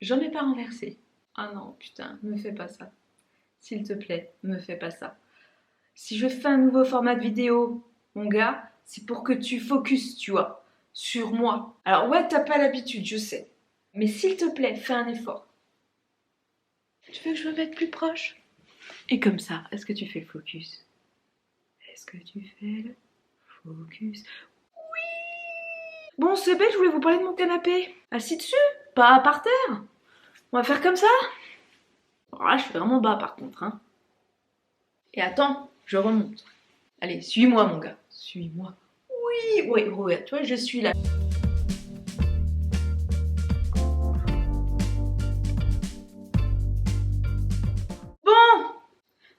J'en ai pas renversé. Ah non, putain, me fais pas ça. S'il te plaît, me fais pas ça. Si je fais un nouveau format de vidéo, mon gars, c'est pour que tu focuses, tu vois, sur moi. Alors ouais, t'as pas l'habitude, je sais. Mais s'il te plaît, fais un effort. Tu veux que je me mette plus proche? Et comme ça, est-ce que tu fais le focus? Est-ce que tu fais le focus? Bon, c'est bête, je voulais vous parler de mon canapé. Assis dessus, pas par terre. On va faire comme ça. Alors là, je suis vraiment bas par contre, hein. Et attends, je remonte. Allez, suis-moi mon gars, suis-moi. Oui, oui, oui, tu vois, je suis là. Bon,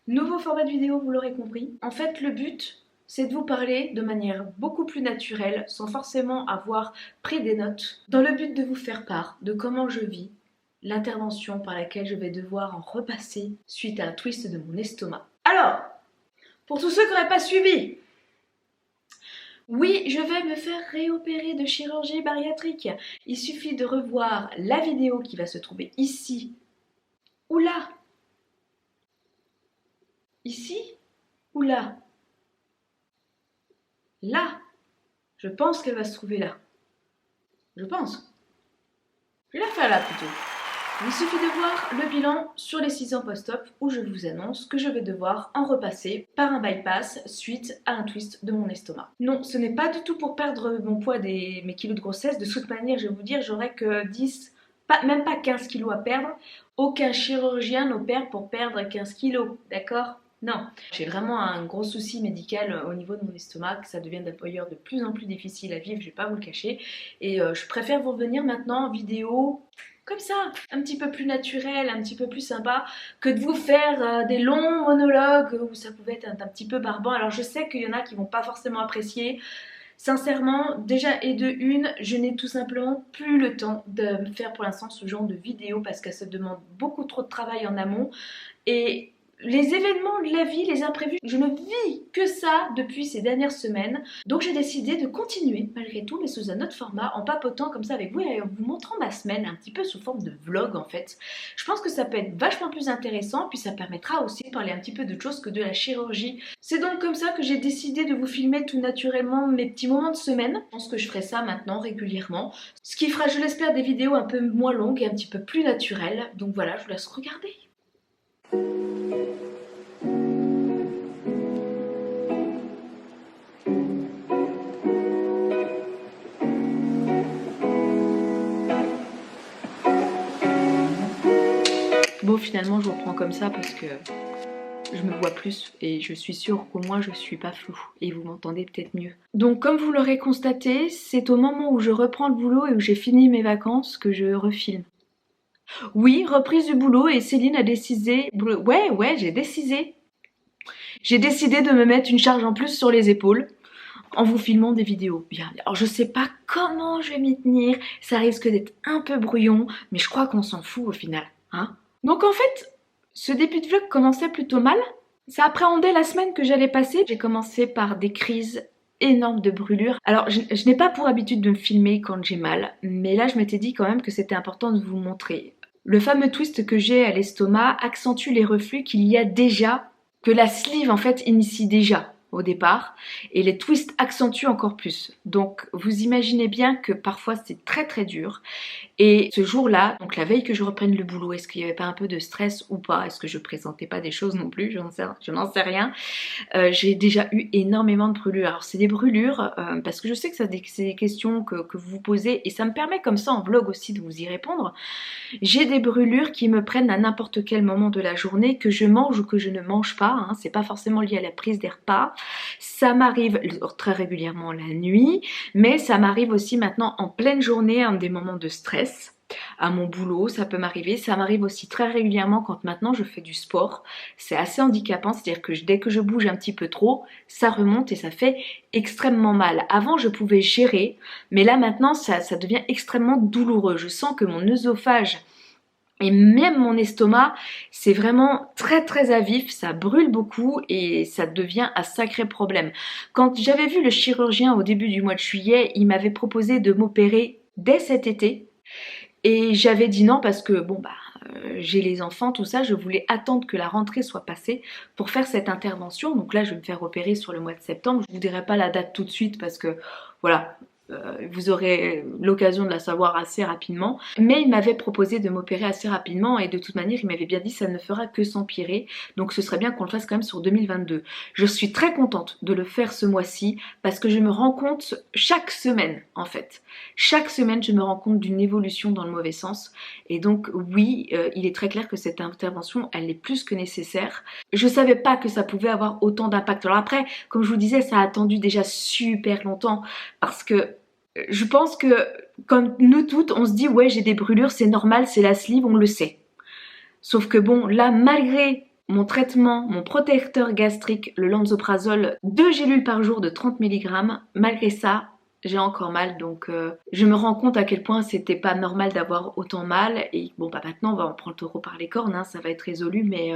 nouveau format de vidéo, vous l'aurez compris. En fait, le but, c'est de vous parler de manière beaucoup plus naturelle, sans forcément avoir pris des notes, dans le but de vous faire part de comment je vis l'intervention par laquelle je vais devoir en repasser suite à un twist de mon estomac. Alors, pour tous ceux qui n'auraient pas suivi, oui, je vais me faire réopérer de chirurgie bariatrique. Il suffit de revoir la vidéo qui va se trouver ici ou là. Ici ou là. Là. Je pense qu'elle va se trouver là. Je pense. Je vais la faire là plutôt. Il suffit de voir le bilan sur les 6 ans post-op où je vous annonce que je vais devoir en repasser par un bypass suite à un twist de mon estomac. Non, ce n'est pas du tout pour perdre mon poids mes kilos de grossesse. De toute manière, je vais vous dire, j'aurai que 10, même pas 15 kilos à perdre. Aucun chirurgien n'opère pour perdre 15 kilos, d'accord? Non, j'ai vraiment un gros souci médical au niveau de mon estomac, ça devient d'ailleurs de plus en plus difficile à vivre, je vais pas vous le cacher. Et je préfère vous revenir maintenant en vidéo comme ça, un petit peu plus naturel, un petit peu plus sympa, que de vous faire des longs monologues où ça pouvait être un petit peu barbant. Alors je sais qu'il y en a qui vont pas forcément apprécier. Sincèrement, déjà et de une, je n'ai tout simplement plus le temps de me faire pour l'instant ce genre de vidéo parce qu'elle se demande beaucoup trop de travail en amont. Et les événements de la vie, les imprévus, je ne vis que ça depuis ces dernières semaines. Donc j'ai décidé de continuer malgré tout, mais sous un autre format, en papotant comme ça avec vous et en vous montrant ma semaine un petit peu sous forme de vlog en fait. Je pense que ça peut être vachement plus intéressant, puis ça permettra aussi de parler un petit peu d'autre chose que de la chirurgie. C'est donc comme ça que j'ai décidé de vous filmer tout naturellement mes petits moments de semaine. Je pense que je ferai ça maintenant régulièrement. Ce qui fera, je l'espère, des vidéos un peu moins longues et un petit peu plus naturelles. Donc voilà, je vous laisse regarder. Bon, finalement, je reprends comme ça parce que je me vois plus et je suis sûre qu'au moins je suis pas floue et vous m'entendez peut-être mieux. Donc comme vous l'aurez constaté, c'est au moment où je reprends le boulot et où j'ai fini mes vacances que je refilme. Oui, reprise du boulot et Céline a décidé... Ouais, j'ai décidé. J'ai décidé de me mettre une charge en plus sur les épaules en vous filmant des vidéos. Bien, alors je sais pas comment je vais m'y tenir, ça risque d'être un peu brouillon, mais je crois qu'on s'en fout au final, hein. Donc en fait, ce début de vlog commençait plutôt mal. Ça appréhendait la semaine que j'allais passer. J'ai commencé par des crises énormes de brûlures. Alors je n'ai pas pour habitude de me filmer quand j'ai mal, mais là je m'étais dit quand même que c'était important de vous montrer. Le fameux twist que j'ai à l'estomac accentue les reflux qu'il y a déjà, que la sleeve en fait initie déjà au départ, et les twists accentuent encore plus. Donc vous imaginez bien que parfois c'est très très dur. Et ce jour-là, donc la veille que je reprenne le boulot, est-ce qu'il n'y avait pas un peu de stress ou pas? Est-ce que je présentais pas des choses non plus? Je n'en sais rien. J'ai déjà eu énormément de brûlures. Alors c'est des brûlures, parce que je sais que c'est des questions que vous vous posez, et ça me permet comme ça en vlog aussi de vous y répondre. J'ai des brûlures qui me prennent à n'importe quel moment de la journée, que je mange ou que je ne mange pas, hein. C'est pas forcément lié à la prise des repas. Ça m'arrive très régulièrement la nuit, mais ça m'arrive aussi maintenant en pleine journée, à des moments de stress. À mon boulot, ça peut m'arriver. Ça m'arrive aussi très régulièrement quand maintenant je fais du sport. C'est assez handicapant, c'est-à-dire que dès que je bouge un petit peu trop, ça remonte et ça fait extrêmement mal. Avant, je pouvais gérer, mais là maintenant, ça devient extrêmement douloureux. Je sens que mon œsophage et même mon estomac, c'est vraiment très très à vif, ça brûle beaucoup et ça devient un sacré problème. Quand j'avais vu le chirurgien au début du mois de juillet, il m'avait proposé de m'opérer dès cet été. Et j'avais dit non parce que bon bah j'ai les enfants, tout ça, je voulais attendre que la rentrée soit passée pour faire cette intervention. Donc là je vais me faire opérer sur le mois de septembre. Je vous dirai pas la date tout de suite parce que voilà, vous aurez l'occasion de la savoir assez rapidement. Mais il m'avait proposé de m'opérer assez rapidement et de toute manière il m'avait bien dit ça ne fera que s'empirer. Donc ce serait bien qu'on le fasse quand même sur 2022. Je suis très contente de le faire ce mois-ci parce que je me rends compte chaque semaine en fait. Chaque semaine je me rends compte d'une évolution dans le mauvais sens. Et donc oui, il est très clair que cette intervention elle est plus que nécessaire. Je savais pas que ça pouvait avoir autant d'impact. Alors après, comme je vous disais, ça a attendu déjà super longtemps parce que je pense que, comme nous toutes, on se dit ouais j'ai des brûlures, c'est normal, c'est la sleeve, on le sait. Sauf que bon, là malgré mon traitement, mon protecteur gastrique, le Lansoprazole, 2 gélules par jour de 30 mg, malgré ça, j'ai encore mal. Donc je me rends compte à quel point c'était pas normal d'avoir autant mal. Et bon bah maintenant on va en prendre le taureau par les cornes, hein, ça va être résolu, mais...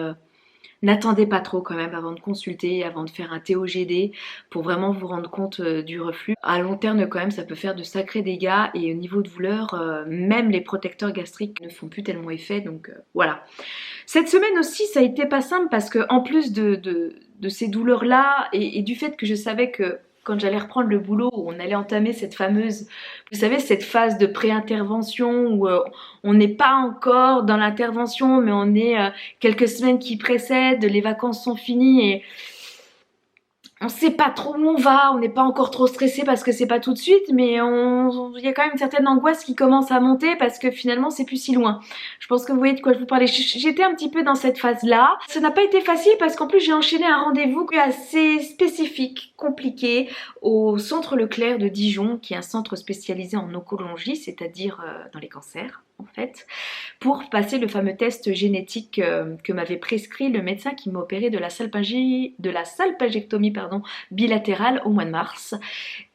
n'attendez pas trop quand même avant de consulter, avant de faire un TOGD pour vraiment vous rendre compte du reflux. À long terme quand même ça peut faire de sacrés dégâts et au niveau de douleur, même les protecteurs gastriques ne font plus tellement effet donc voilà. Cette semaine aussi ça a été pas simple parce que en plus de ces douleurs là et du fait que je savais que quand j'allais reprendre le boulot, où on allait entamer cette fameuse, vous savez, cette phase de pré-intervention où on n'est pas encore dans l'intervention, mais on est quelques semaines qui précèdent, les vacances sont finies et on sait pas trop où on va, on n'est pas encore trop stressé parce que c'est pas tout de suite, mais il y a quand même une certaine angoisse qui commence à monter parce que finalement c'est plus si loin. Je pense que vous voyez de quoi je vous parlais. J'étais un petit peu dans cette phase-là. Ça n'a pas été facile parce qu'en plus j'ai enchaîné un rendez-vous assez spécifique, compliqué, au Centre Leclerc de Dijon, qui est un centre spécialisé en oncologie, c'est-à-dire dans les cancers en fait, pour passer le fameux test génétique que m'avait prescrit le médecin qui m'a opéré de la salpingectomie bilatérale au mois de mars.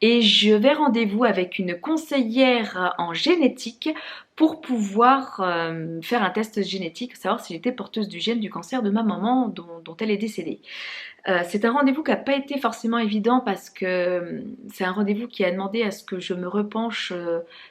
Et je vais rendez-vous avec une conseillère en génétique pour pouvoir faire un test génétique, savoir si j'étais porteuse du gène du cancer de ma maman dont elle est décédée. C'est un rendez-vous qui n'a pas été forcément évident parce que c'est un rendez-vous qui a demandé à ce que je me repenche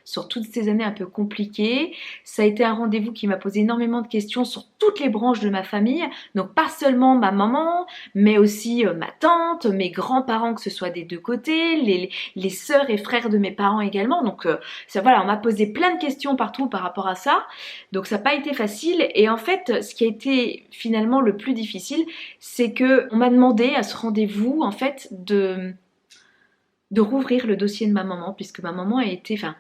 sur toutes ces années un peu compliquées. Ça a été un rendez-vous qui m'a posé énormément de questions sur toutes les branches de ma famille, donc pas seulement ma maman, mais aussi ma tante, mes grands-parents, que ce soit des deux côtés, les sœurs et frères de mes parents également. Donc ça, voilà, on m'a posé plein de questions partout par rapport à ça, donc ça n'a pas été facile. Et en fait, ce qui a été finalement le plus difficile, c'est que on m'a demandé à ce rendez-vous en fait de rouvrir le dossier de ma maman, puisque ma maman a été, enfin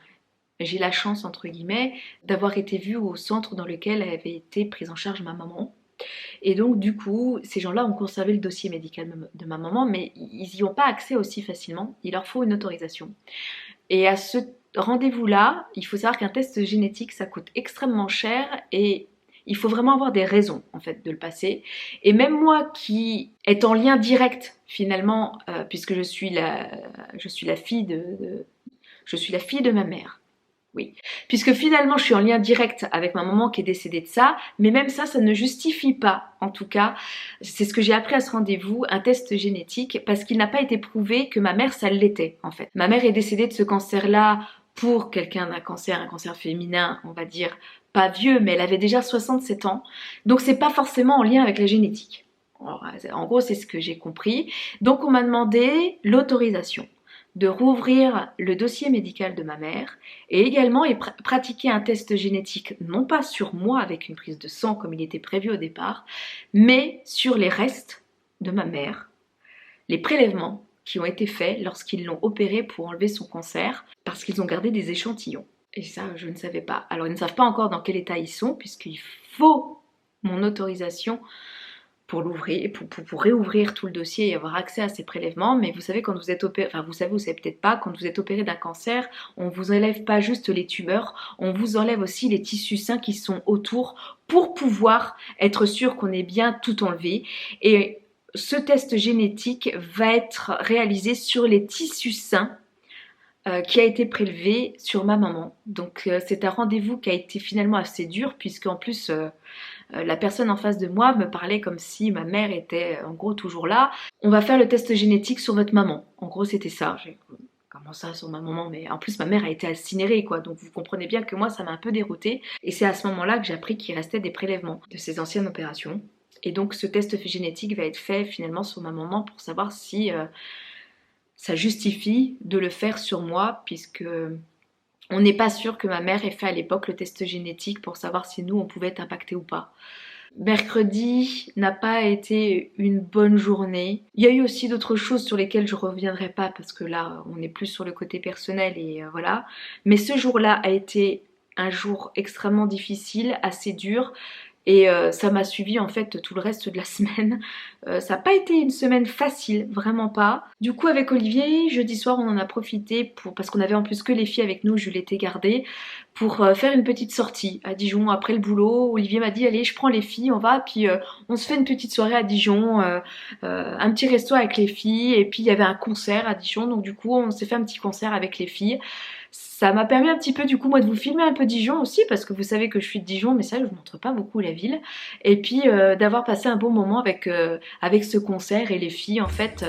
j'ai la chance entre guillemets d'avoir été vue au centre dans lequel avait été prise en charge ma maman. Et donc du coup ces gens-là ont conservé le dossier médical de ma maman, mais ils n'y ont pas accès aussi facilement, il leur faut une autorisation. Et à ce rendez-vous-là, il faut savoir qu'un test génétique ça coûte extrêmement cher et il faut vraiment avoir des raisons en fait de le passer. Et même moi qui est en lien direct finalement, puisque je suis la fille de ma mère. Oui, puisque finalement je suis en lien direct avec ma maman qui est décédée de ça, mais même ça, ça ne justifie pas, en tout cas, c'est ce que j'ai appris à ce rendez-vous, un test génétique, parce qu'il n'a pas été prouvé que ma mère, ça l'était en fait. Ma mère est décédée de ce cancer-là pour quelqu'un d'un cancer, un cancer féminin, on va dire, pas vieux, mais elle avait déjà 67 ans, donc c'est pas forcément en lien avec la génétique. Alors, en gros, c'est ce que j'ai compris. Donc on m'a demandé l'autorisation de rouvrir le dossier médical de ma mère et également pratiquer un test génétique, non pas sur moi avec une prise de sang comme il était prévu au départ, mais sur les restes de ma mère, les prélèvements qui ont été faits lorsqu'ils l'ont opérée pour enlever son cancer, parce qu'ils ont gardé des échantillons. Et ça, je ne savais pas. Alors, ils ne savent pas encore dans quel état ils sont, puisqu'il faut mon autorisation pour l'ouvrir, pour réouvrir tout le dossier et avoir accès à ces prélèvements. Mais vous savez, quand vous êtes opéré, enfin vous savez peut-être pas, quand vous êtes opéré d'un cancer, on vous enlève pas juste les tumeurs, on vous enlève aussi les tissus sains qui sont autour pour pouvoir être sûr qu'on ait bien tout enlevé. Et ce test génétique va être réalisé sur les tissus sains qui a été prélevé sur ma maman. Donc c'est un rendez-vous qui a été finalement assez dur, puisque en plus la personne en face de moi me parlait comme si ma mère était en gros toujours là. On va faire le test génétique sur votre maman. En gros c'était ça. Comment ça sur ma maman? Mais en plus ma mère a été incinérée quoi, donc vous comprenez bien que moi ça m'a un peu déroutée. Et c'est à ce moment-là que j'ai appris qu'il restait des prélèvements de ces anciennes opérations. Et donc ce test génétique va être fait finalement sur ma maman pour savoir si ça justifie de le faire sur moi, puisque on n'est pas sûr que ma mère ait fait à l'époque le test génétique pour savoir si nous on pouvait être impactés ou pas. Mercredi n'a pas été une bonne journée. Il y a eu aussi d'autres choses sur lesquelles je reviendrai pas parce que là on est plus sur le côté personnel et voilà. Mais ce jour-là a été un jour extrêmement difficile, assez dur. Et ça m'a suivi en fait tout le reste de la semaine. Ça n'a pas été une semaine facile, vraiment pas. Du coup avec Olivier, jeudi soir on en a profité parce qu'on avait en plus que les filles avec nous, je l'étais gardée, pour faire une petite sortie à Dijon après le boulot. Olivier m'a dit allez je prends les filles, on va, puis on se fait une petite soirée à Dijon, un petit resto avec les filles, et puis il y avait un concert à Dijon, donc du coup on s'est fait un petit concert avec les filles. Ça m'a permis un petit peu du coup moi de vous filmer un peu Dijon aussi parce que vous savez que je suis de Dijon mais ça je vous montre pas beaucoup la ville et puis d'avoir passé un bon moment avec ce concert et les filles en fait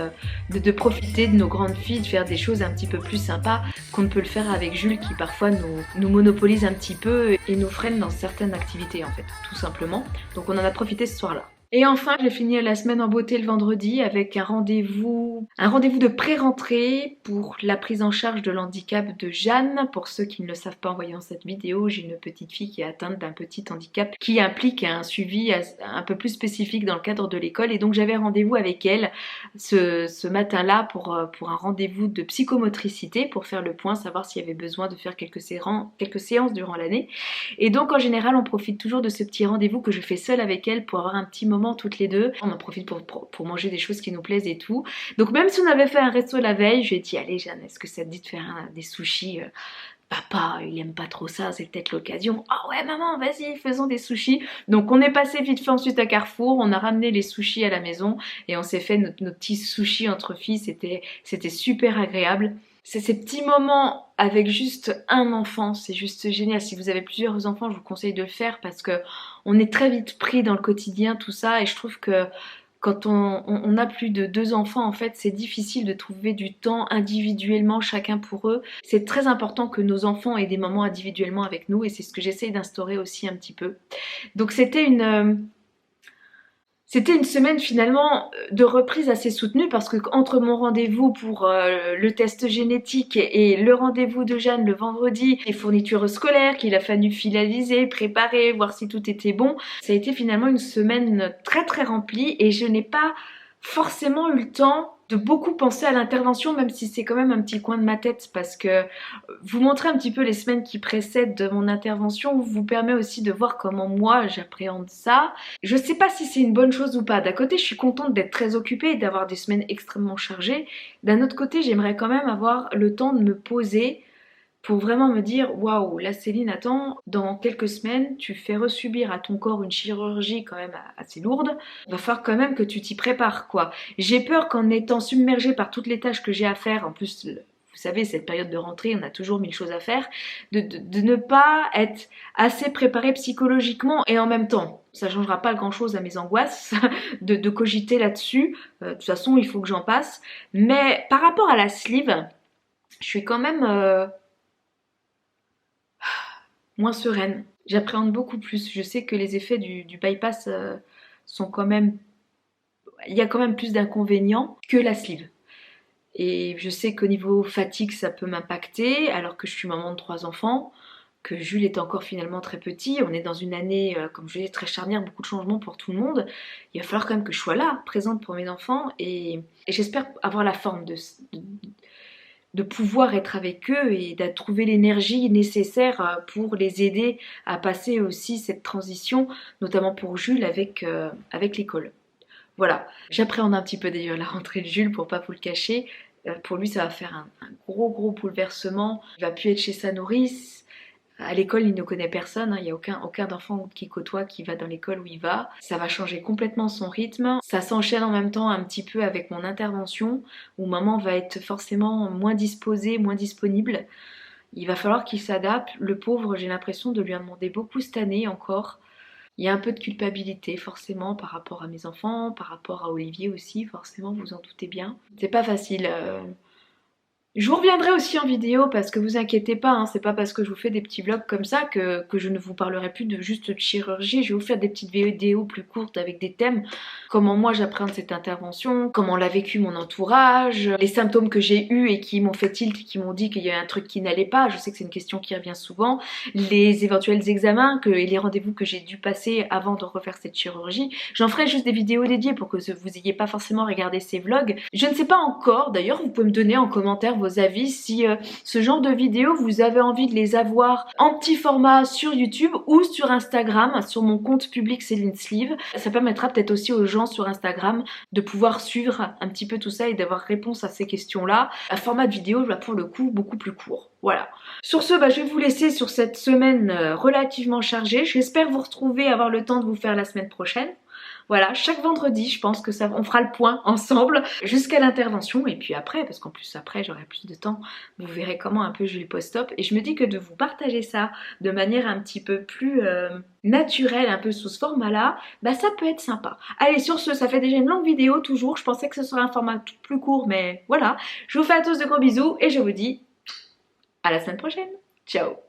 de profiter de nos grandes filles, de faire des choses un petit peu plus sympas qu'on ne peut le faire avec Jules qui parfois nous monopolise un petit peu et nous freine dans certaines activités en fait tout simplement. Donc on en a profité ce soir-là. Et enfin, j'ai fini la semaine en beauté le vendredi avec un rendez-vous de pré-rentrée pour la prise en charge de l'handicap de Jeanne. Pour ceux qui ne le savent pas en voyant cette vidéo, j'ai une petite fille qui est atteinte d'un petit handicap qui implique un suivi un peu plus spécifique dans le cadre de l'école. Et donc j'avais rendez-vous avec elle ce matin-là pour un rendez-vous de psychomotricité pour faire le point, savoir s'il y avait besoin de faire quelques séances durant l'année. Et donc en général, on profite toujours de ce petit rendez-vous que je fais seule avec elle pour avoir un petit moment toutes les deux. On en profite pour manger des choses qui nous plaisent et tout. Donc même si on avait fait un resto la veille, je lui ai dit allez Jeanne, est-ce que ça te dit de faire des sushis Papa, il aime pas trop ça, c'est peut-être l'occasion. Ah ouais maman, vas-y, faisons des sushis. Donc on est passé vite fait ensuite à Carrefour, on a ramené les sushis à la maison et on s'est fait nos petits sushis entre filles, c'était super agréable. C'est ces petits moments avec juste un enfant, c'est juste génial. Si vous avez plusieurs enfants, je vous conseille de le faire parce que on est très vite pris dans le quotidien, tout ça, et je trouve que quand on a plus de 2 enfants, en fait, c'est difficile de trouver du temps individuellement, chacun pour eux. C'est très important que nos enfants aient des moments individuellement avec nous, et c'est ce que j'essaye d'instaurer aussi un petit peu. Donc c'était une semaine finalement de reprise assez soutenue parce que entre mon rendez-vous pour le test génétique et le rendez-vous de Jeanne le vendredi, les fournitures scolaires qu'il a fallu finaliser, préparer, voir si tout était bon, ça a été finalement une semaine très très remplie et je n'ai pas forcément eu le temps de beaucoup penser à l'intervention, même si c'est quand même un petit coin de ma tête, parce que vous montrer un petit peu les semaines qui précèdent de mon intervention vous permet aussi de voir comment moi j'appréhende ça. Je sais pas si c'est une bonne chose ou pas. D'un côté, je suis contente d'être très occupée et d'avoir des semaines extrêmement chargées. D'un autre côté, j'aimerais quand même avoir le temps de me poser pour vraiment me dire waouh, là Céline, attends, dans quelques semaines, tu fais resubir à ton corps une chirurgie quand même assez lourde. Il va falloir quand même que tu t'y prépares, quoi. J'ai peur qu'en étant submergée par toutes les tâches que j'ai à faire, en plus, vous savez, cette période de rentrée, on a toujours 1000 choses à faire, de ne pas être assez préparée psychologiquement et en même temps. Ça changera pas grand chose à mes angoisses de cogiter là-dessus. De toute façon, il faut que j'en passe. Mais par rapport à la sleeve, je suis quand même moins sereine. J'appréhende beaucoup plus. Je sais que les effets du bypass sont quand même... Il y a quand même plus d'inconvénients que la sleeve. Et je sais qu'au niveau fatigue, ça peut m'impacter, alors que je suis maman de 3 enfants, que Jules est encore finalement très petit. On est dans une année, comme je disais, très charnière, beaucoup de changements pour tout le monde. Il va falloir quand même que je sois là, présente pour mes enfants, et j'espère avoir la forme de pouvoir être avec eux et de trouver l'énergie nécessaire pour les aider à passer aussi cette transition, notamment pour Jules avec l'école. Voilà, j'appréhende un petit peu d'ailleurs la rentrée de Jules pour pas vous le cacher. Pour lui, ça va faire un gros bouleversement. Il va plus être chez sa nourrice. À l'école, il ne connaît personne, hein. Il n'y a aucun enfant qui côtoie qui va dans l'école où il va. Ça va changer complètement son rythme. Ça s'enchaîne en même temps un petit peu avec mon intervention, où maman va être forcément moins disposée, moins disponible. Il va falloir qu'il s'adapte. Le pauvre, j'ai l'impression de lui en demander beaucoup cette année encore. Il y a un peu de culpabilité forcément par rapport à mes enfants, par rapport à Olivier aussi, forcément, vous en doutez bien. C'est pas facile. Je vous reviendrai aussi en vidéo parce que vous inquiétez pas, hein, c'est pas parce que je vous fais des petits vlogs comme ça que je ne vous parlerai plus de juste de chirurgie. Je vais vous faire des petites vidéos plus courtes avec des thèmes. Comment moi j'appréhende cette intervention, comment l'a vécu mon entourage, les symptômes que j'ai eus et qui m'ont fait tilt, qui m'ont dit qu'il y a un truc qui n'allait pas. Je sais que c'est une question qui revient souvent. Les éventuels examens et les rendez-vous que j'ai dû passer avant de refaire cette chirurgie. J'en ferai juste des vidéos dédiées pour que vous ayez pas forcément regardé ces vlogs. Je ne sais pas encore, d'ailleurs vous pouvez me donner en commentaire vos avis si ce genre de vidéos vous avez envie de les avoir en petit format sur YouTube ou sur Instagram, sur mon compte public Céline Sleeve. Ça permettra peut-être aussi aux gens sur Instagram de pouvoir suivre un petit peu tout ça et d'avoir réponse à ces questions-là. Un format de vidéo là pour le coup beaucoup plus court. Voilà. Sur ce, je vais vous laisser sur cette semaine relativement chargée. J'espère vous retrouver, avoir le temps de vous faire la semaine prochaine. Voilà, chaque vendredi, je pense que on fera le point ensemble jusqu'à l'intervention et puis après, parce qu'en plus après j'aurai plus de temps, vous verrez comment un peu je le post-op et je me dis que de vous partager ça de manière un petit peu plus naturelle, un peu sous ce format-là, ça peut être sympa. Allez, sur ce, ça fait déjà une longue vidéo toujours, je pensais que ce serait un format tout plus court, mais voilà. Je vous fais à tous de gros bisous et je vous dis à la semaine prochaine. Ciao!